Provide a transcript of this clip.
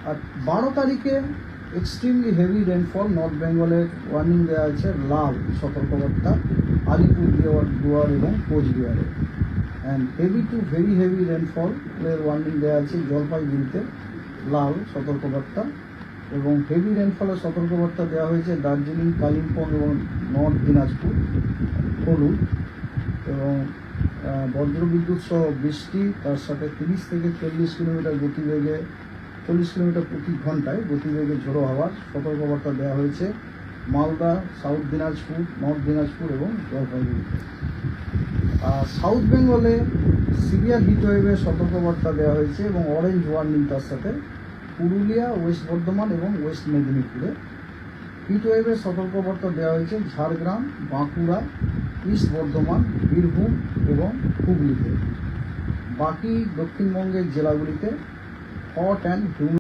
আর 12 তারিখে extremely heavy rainfall north বেঙ্গলের warning দেওয়া আছে লাল সতর্কবার্তা আলিপুরদুয়ার এবং কোচবিহারে। And heavy to very heavy রেনফলের ওয়ার্নিং দেওয়া আছে জলপাইগুড়িতে লাল সতর্কবার্তা, এবং হেভি রেনফলের সতর্কবার্তা দেওয়া হয়েছে দার্জিলিং, কালিম্পং এবং নর্থ দিনাজপুর হলুদ। এবং বজ্রবিদ্যুৎ সহ বৃষ্টি, তার সাথে 30 থেকে 40 কিলোমিটার গতিবেগে 40 কিলোমিটার প্রতি ঘন্টায় গতিবেগে ঝোড়ো হওয়ার সতর্কবার্তা দেওয়া হয়েছে মালদা, সাউথ দিনাজপুর, নর্থ দিনাজপুর এবং জলপাইগুড়িতে। সাউথ বেঙ্গলে সিভিয়ার হিটওয়েভের সতর্কবার্তা দেওয়া হয়েছে এবং অরেঞ্জ ওয়ার্নিং তার সাথে পুরুলিয়া, ওয়েস্ট বর্ধমান এবং ওয়েস্ট মেদিনীপুরে। হিটওয়েভের সতর্কবার্তা দেওয়া হয়েছে ঝাড়গ্রাম, বাঁকুড়া, ইস্ট বর্ধমান, বীরভূম এবং হুগলিতে। বাকি দক্ষিণবঙ্গের জেলাগুলিতে হট অ্যান্ড হিউমিড